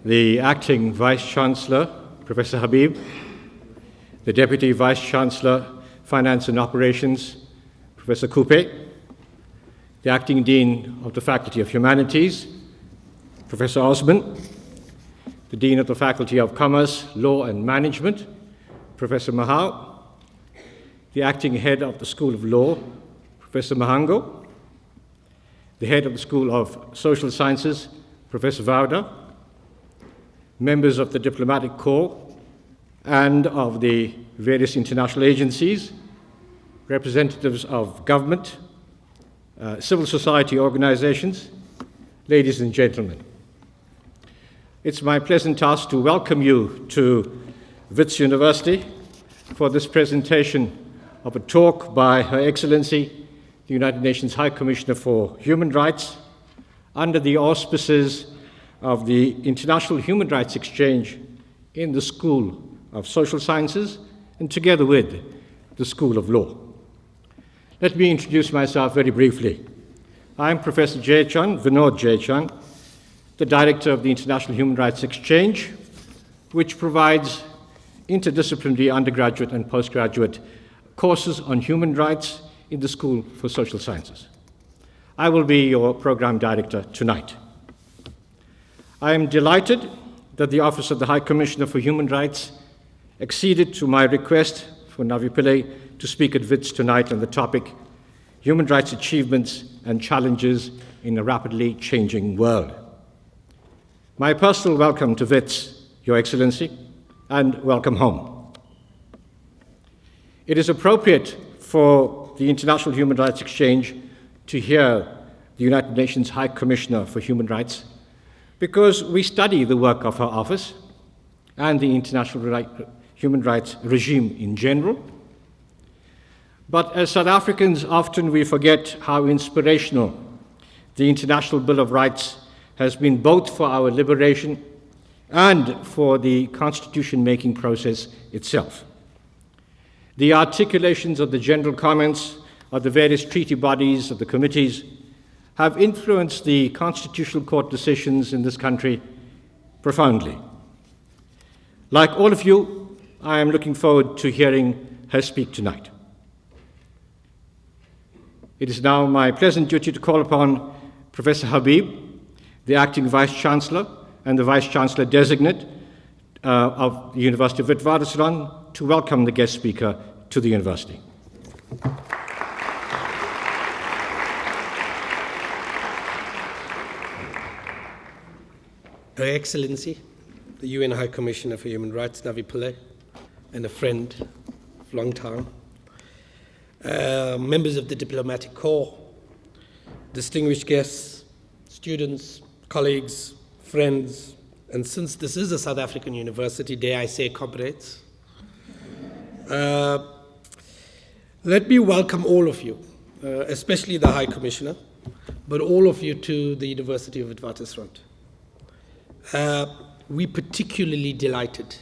the Acting Vice-Chancellor, Professor Habib, the Deputy Vice-Chancellor, Finance and Operations, Professor Coupe, the Acting Dean of the Faculty of Humanities, Professor Osman, the Dean of the Faculty of Commerce, Law and Management, Professor Mahal, the Acting Head of the School of Law, Professor Mahango, the Head of the School of Social Sciences, Professor Vauda, members of the Diplomatic Corps and of the various international agencies, representatives of government, civil society organizations, ladies and gentlemen. It's my pleasant task to welcome you to Wits University for this presentation of a talk by Her Excellency, the United Nations High Commissioner for Human Rights, under the auspices of the International Human Rights Exchange in the School of Social Sciences and together with the School of Law. Let me introduce myself very briefly. I'm Professor Jaichand, Vinodh Jaichand, the Director of the International Human Rights Exchange, which provides interdisciplinary undergraduate and postgraduate courses on human rights in the School for Social Sciences. I will be your program director tonight. I am delighted that the Office of the High Commissioner for Human Rights acceded to my request for Navi Pillay to speak at WITS tonight on the topic, Human Rights Achievements and Challenges in a Rapidly Changing World. My personal welcome to WITS, Your Excellency, and welcome home. It is appropriate for the International Human Rights Exchange to hear the United Nations High Commissioner for Human Rights because we study the work of her office and the international human rights regime in general. But as South Africans, often we forget how inspirational the International Bill of Rights has been both for our liberation and for the constitution-making process itself. The articulations of the general comments of the various treaty bodies, of the committees, have influenced the Constitutional Court decisions in this country profoundly. Like all of you, I am looking forward to hearing her speak tonight. It is now my pleasant duty to call upon Professor Habib, the Acting Vice-Chancellor and the Vice-Chancellor Designate of the University of Witwatersrand, to welcome the guest speaker to the university. Her Excellency, the UN High Commissioner for Human Rights, Navi Pillay, and a friend of long time, members of the Diplomatic Corps, distinguished guests, students, colleagues, friends, and since this is a South African university, dare I say comrades, let me welcome all of you, especially the High Commissioner, but all of you to the University of Witwatersrand. We're particularly delighted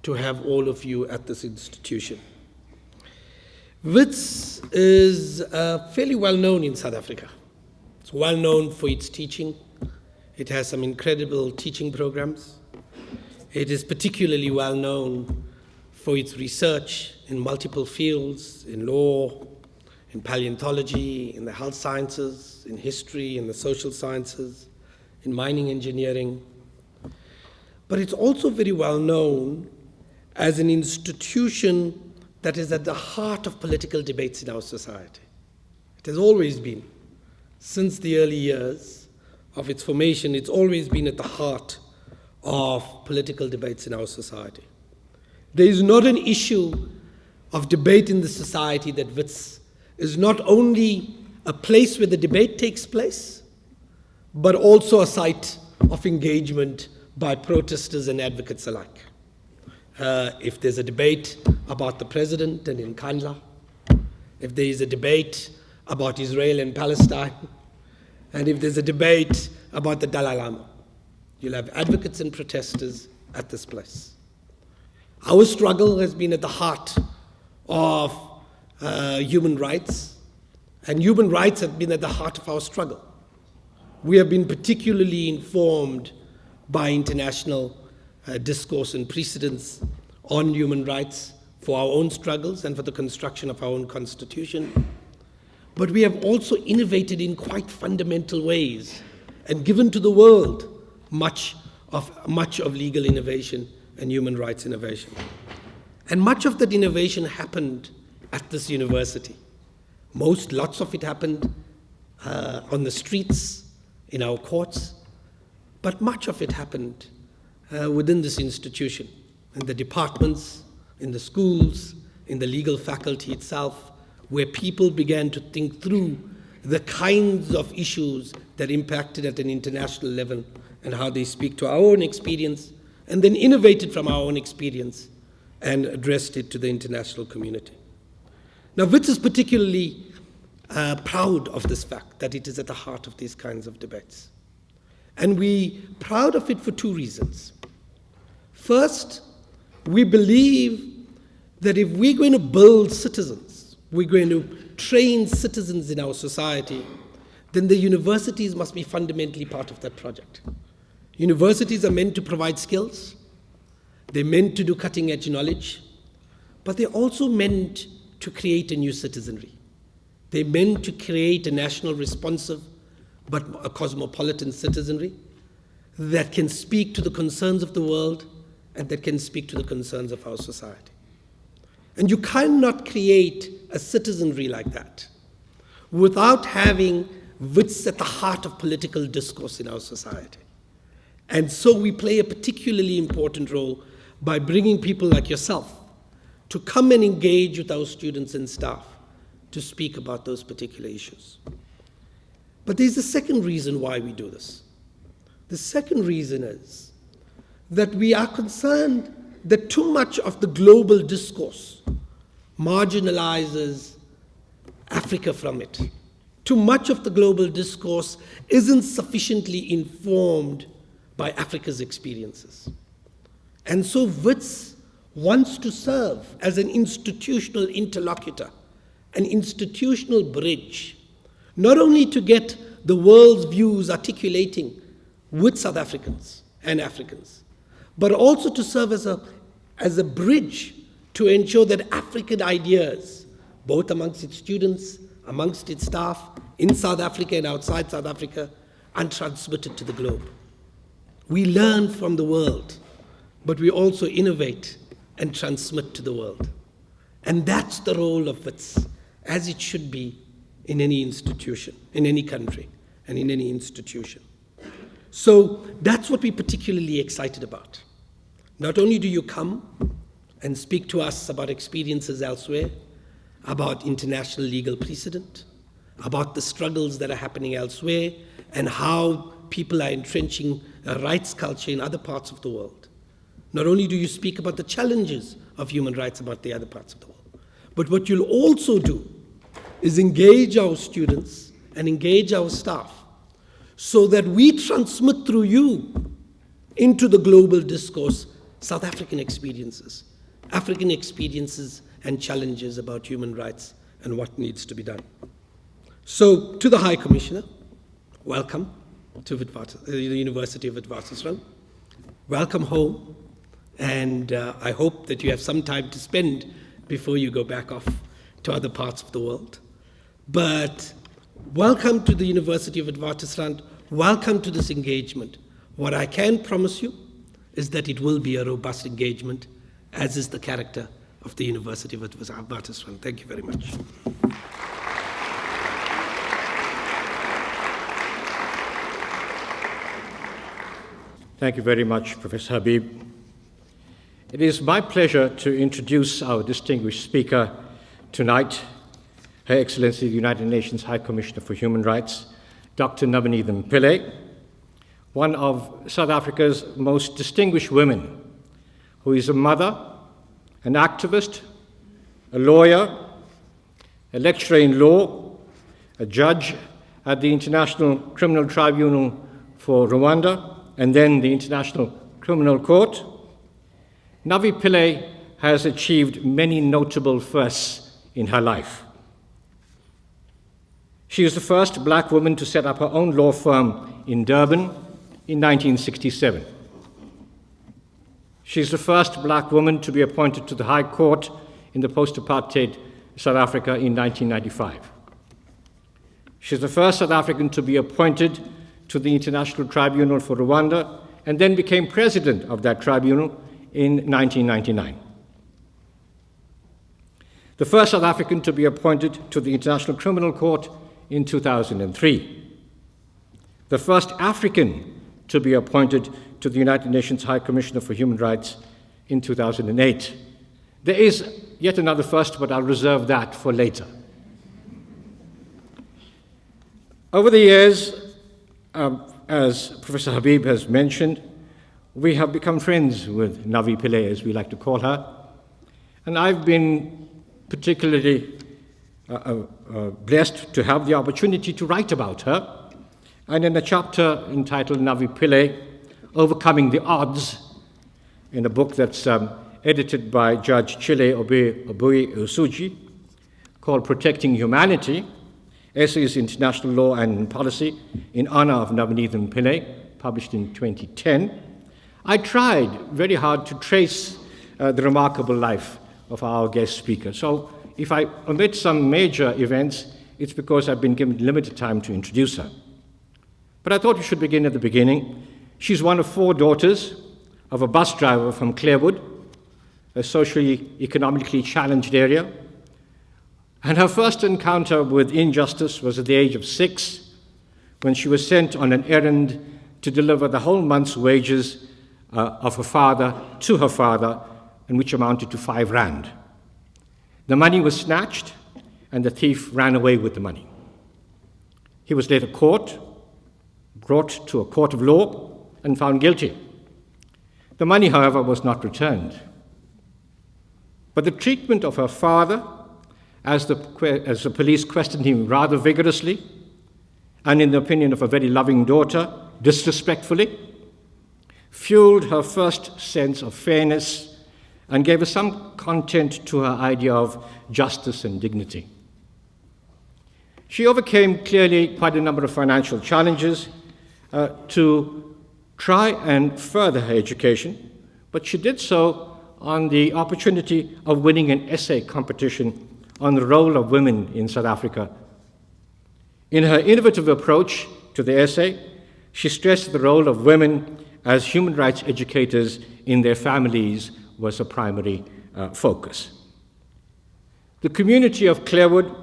to have all of you at this institution. WITS is fairly well known in South Africa. It's well known for its teaching. It has some incredible teaching programs. It is particularly well known for its research in multiple fields, in law, in paleontology, in the health sciences, in history, in the social sciences, in mining engineering. But it's also very well known as an institution that is at the heart of political debates in our society. It has always been. Since the early years of its formation, it's always been at the heart of political debates in our society. There is not an issue of debate in the society that WITS is not only a place where the debate takes place, but also a site of engagement by protesters and advocates alike. If there's a debate about the president and in Kandla, if there is a debate about Israel and Palestine, and if there's a debate about the Dalai Lama, you'll have advocates and protesters at this place. Our struggle has been at the heart of human rights, and human rights have been at the heart of our struggle. We have been particularly informed by international discourse and precedents on human rights for our own struggles and for the construction of our own constitution. But we have also innovated in quite fundamental ways and given to the world much of legal innovation and human rights innovation. And much of that innovation happened at this university. Lots of it happened on the streets, in our courts, but much of it happened within this institution, in the departments, in the schools, in the legal faculty itself, where people began to think through the kinds of issues that impacted at an international level and how they speak to our own experience, and then innovated from our own experience and addressed it to the international community. Now, WITS is particularly proud of this fact, that it is at the heart of these kinds of debates. And we're proud of it for two reasons. First, we believe that if we're going to build citizens, we're going to train citizens in our society, then the universities must be fundamentally part of that project. Universities are meant to provide skills, they're meant to do cutting-edge knowledge, but they're also meant to create a new citizenry. They're meant to create a national responsive but a cosmopolitan citizenry that can speak to the concerns of the world and that can speak to the concerns of our society. And you cannot create a citizenry like that without having WITS at the heart of political discourse in our society. And so we play a particularly important role by bringing people like yourself to come and engage with our students and staff to speak about those particular issues. But there's a second reason why we do this. The second reason is that we are concerned that too much of the global discourse marginalizes Africa from it. Too much of the global discourse isn't sufficiently informed by Africa's experiences. And so WITS wants to serve as an institutional interlocutor, an institutional bridge, not only to get the world's views articulating with South Africans and Africans, but also to serve as a bridge to ensure that African ideas, both amongst its students, amongst its staff, in South Africa and outside South Africa, are transmitted to the globe. We learn from the world, but we also innovate and transmit to the world. And that's the role of WITS, as it should be in any institution, in any country, and in any institution. So that's what we're particularly excited about. Not only do you come and speak to us about experiences elsewhere, about international legal precedent, about the struggles that are happening elsewhere, and how people are entrenching a rights culture in other parts of the world. Not only do you speak about the challenges of human rights about the other parts of the world, but what you'll also do is engage our students and engage our staff so that we transmit through you into the global discourse South African experiences and challenges about human rights and what needs to be done. So, to the High Commissioner, welcome to the University of Witwatersrand. Welcome home, and I hope that you have some time to spend before you go back off to other parts of the world. But welcome to the University of Witwatersrand. Welcome to this engagement. What I can promise you is that it will be a robust engagement, as is the character of the University of Witwatersrand. Thank you very much. Thank you very much, Professor Habib. It is my pleasure to introduce our distinguished speaker tonight, Her Excellency, the United Nations High Commissioner for Human Rights, Dr. Navi Pillay, one of South Africa's most distinguished women, who is a mother, an activist, a lawyer, a lecturer in law, a judge at the International Criminal Tribunal for Rwanda, and then the International Criminal Court. Navi Pillay has achieved many notable firsts in her life. She is the first black woman to set up her own law firm in Durban in 1967. She's the first black woman to be appointed to the High Court in the post-apartheid South Africa in 1995. She's the first South African to be appointed to the International Tribunal for Rwanda and then became president of that tribunal in 1999. The first South African to be appointed to the International Criminal Court in 2003. The first African to be appointed to the United Nations High Commissioner for Human Rights in 2008. There is yet another first, but I'll reserve that for later. Over the years, as Professor Habib has mentioned, we have become friends with Navi Pillay, as we like to call her, and I've been particularly blessed to have the opportunity to write about her. And in a chapter entitled Navi Pillay, Overcoming the Odds, in a book that's edited by Judge Chile Obui Usuji, called Protecting Humanity, Essays in International Law and Policy in honor of Navi Pillay, published in 2010, I tried very hard to trace the remarkable life of our guest speaker. So if I omit some major events, it's because I've been given limited time to introduce her. But I thought we should begin at the beginning. She's one of 4 daughters of a bus driver from Clearwood, a socially, economically challenged area. And her first encounter with injustice was at the age of 6, when she was sent on an errand to deliver the whole month's wages of her father to her father, and which amounted to 5 rand. The money was snatched, and the thief ran away with the money. He was later caught, brought to a court of law, and found guilty. The money, however, was not returned. But the treatment of her father, as the police questioned him rather vigorously, and in the opinion of a very loving daughter, disrespectfully, fueled her first sense of fairness and gave her some content to her idea of justice and dignity. She overcame clearly quite a number of financial challenges to try and further her education, but she did so on the opportunity of winning an essay competition on the role of women in South Africa. In her innovative approach to the essay, she stressed the role of women as human rights educators in their families was a primary focus. The community of Clearwood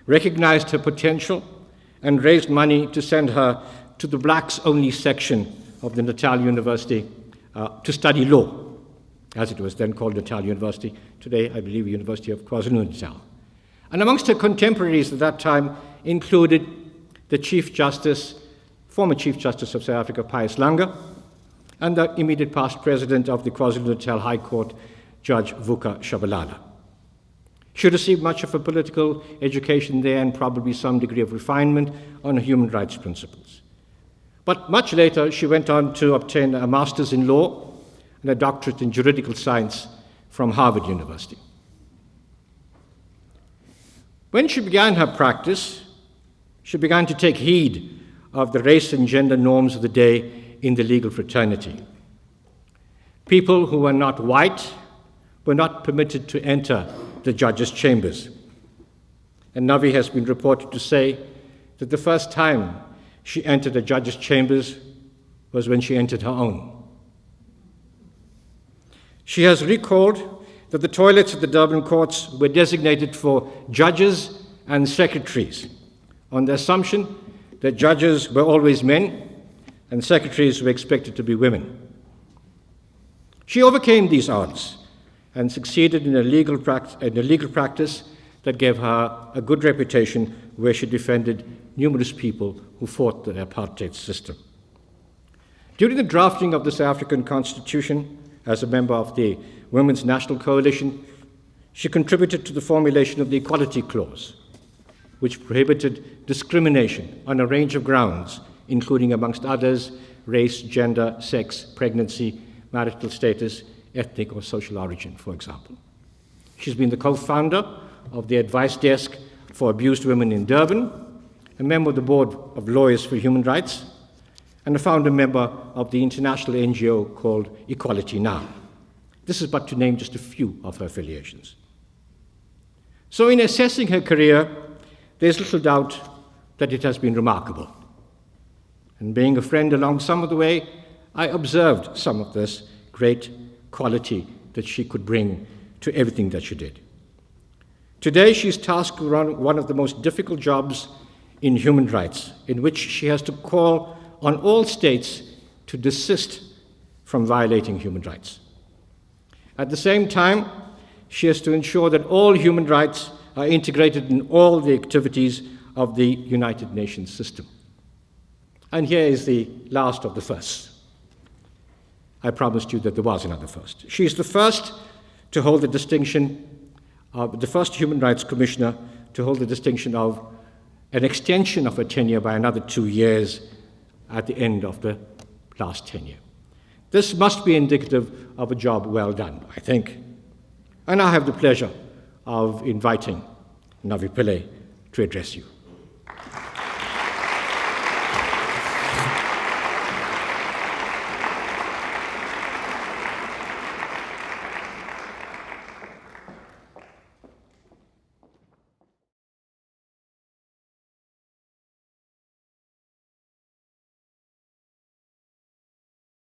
recognized her potential and raised money to send her to the blacks-only section of the Natal University to study law, as it was then called Natal University, today I believe University of KwaZulu-Natal. And amongst her contemporaries at that time included the former Chief Justice of South Africa, Pius Langa, and the immediate past president of the KwaZulu-Natal High Court, Judge Vuka Shabalala. She received much of her political education there and probably some degree of refinement on human rights principles. But much later, she went on to obtain a master's in law and a doctorate in juridical science from Harvard University. When she began her practice, she began to take heed of the race and gender norms of the day in the legal fraternity. People who were not white were not permitted to enter the judges' chambers. And Navi has been reported to say that the first time she entered the judges' chambers was when she entered her own. She has recalled that the toilets at the Durban courts were designated for judges and secretaries, on the assumption that judges were always men and secretaries were expected to be women. She overcame these odds and succeeded in a legal practice that gave her a good reputation, where she defended numerous people who fought the apartheid system. During the drafting of the South African Constitution, as a member of the Women's National Coalition, she contributed to the formulation of the Equality Clause, which prohibited discrimination on a range of grounds, including, amongst others, race, gender, sex, pregnancy, marital status, ethnic or social origin, for example. She's been the co-founder of the Advice Desk for Abused Women in Durban, a member of the Board of Lawyers for Human Rights, and a founder member of the international NGO called Equality Now. This is but to name just a few of her affiliations. So in assessing her career, there's little doubt that it has been remarkable. And being a friend along some of the way, I observed some of this great quality that she could bring to everything that she did. Today, she's tasked with one of the most difficult jobs in human rights, in which she has to call on all states to desist from violating human rights. At the same time, she has to ensure that all human rights are integrated in all the activities of the United Nations system. And here is the last of the firsts. I promised you that there was another first. She is the first to hold the distinction of the first Human Rights Commissioner to hold the distinction of an extension of her tenure by another 2 years at the end of the last tenure. This must be indicative of a job well done, I think. And I have the pleasure of inviting Navi Pillay to address you.